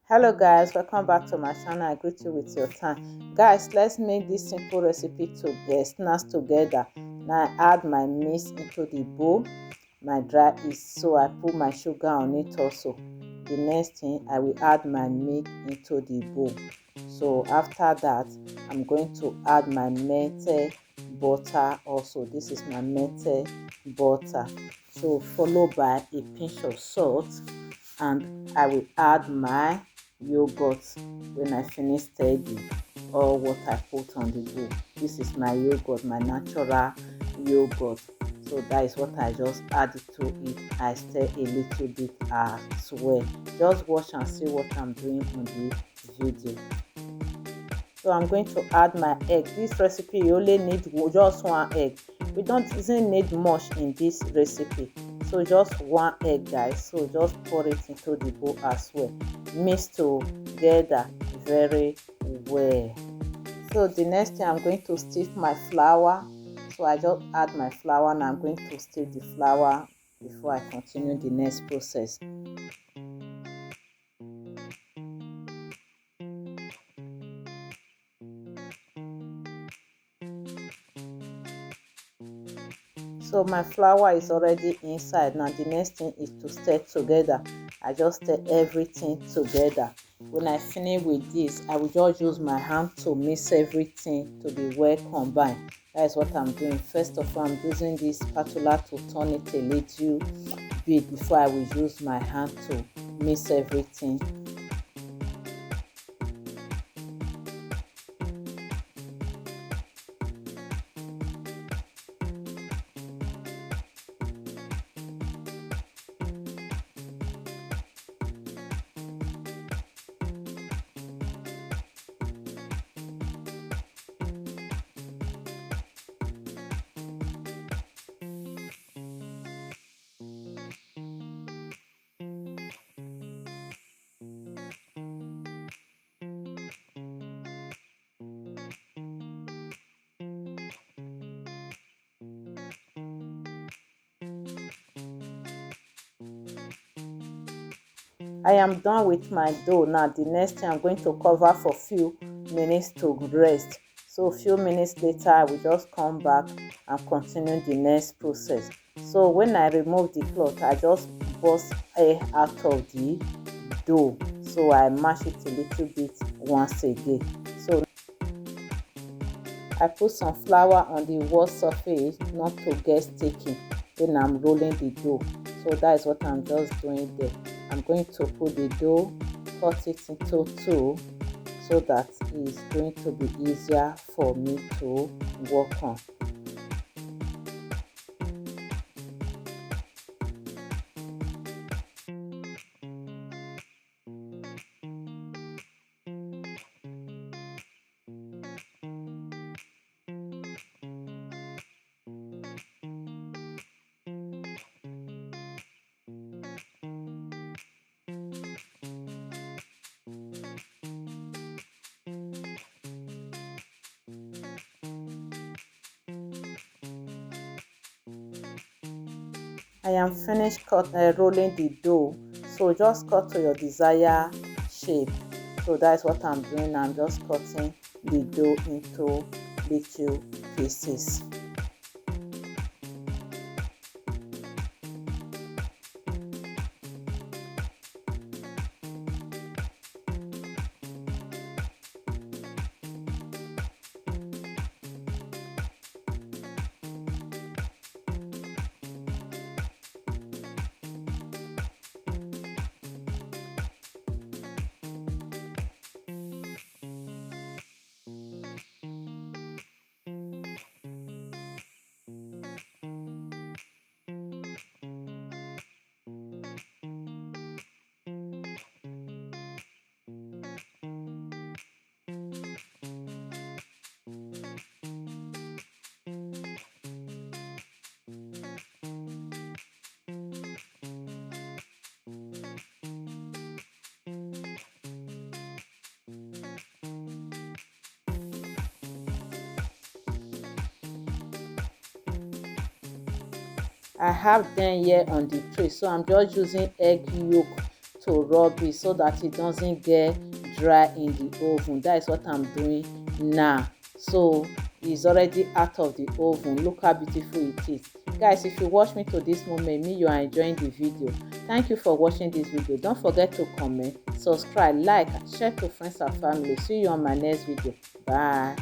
Hello guys, welcome back to my channel. I greet you with your time. Guys, let's make this simple recipe to snacks together. Now I add my mix into the bowl, my dry yeast, so I put my sugar on it also. The next thing, I will add my milk into the bowl. So after that, I'm going to add my melted butter also. This is my melted butter. So followed by a pinch of salt, and I will add my yogurt when I finish stirring all what I put on the bowl. This is my yogurt, my natural yogurt. So that is what I just added to it. I stir a little bit as well. Just watch and see what I'm doing on the video. So I'm going to add my egg. This recipe you only need just one egg. We don't even need much in this recipe. So just one egg, guys. So just pour it into the bowl as well. Mix together very well. So the next thing, I'm going to stiff my flour. So I just add my flour and I'm going to stiff the flour before I continue the next process. So my flour is already inside. Now the next thing is to stir together. I just stir everything together. When I finish with this, I will just use my hand to mix everything to be well combined. That is what I'm doing. First of all, I'm using this spatula to turn it a little bit before I will use my hand to mix everything. I am done with my dough. Now the next thing, I'm going to cover for few minutes to rest. So a few minutes later, I will just come back and continue the next process. So when I remove the cloth, I just bust air out of the dough. So I mash it a little bit once again. So I put some flour on the wall surface not to get sticky when I'm rolling the dough. So that is what I'm just doing there. I'm going to put the dough, cut it into two so that it's going to be easier for me to work on. I am finished rolling the dough. So just cut to your desired shape. So that's what I'm doing. I'm just cutting the dough into little pieces. I have them here on the tray, so I'm just using egg yolk to rub it so that it doesn't get dry in the oven. That is what I'm doing now. So it's already out of the oven. Look how beautiful it is. Guys, if you watch me to this moment, you are enjoying the video. Thank you for watching this video. Don't forget to comment, subscribe, like, share to friends and family. See you on my next video. Bye.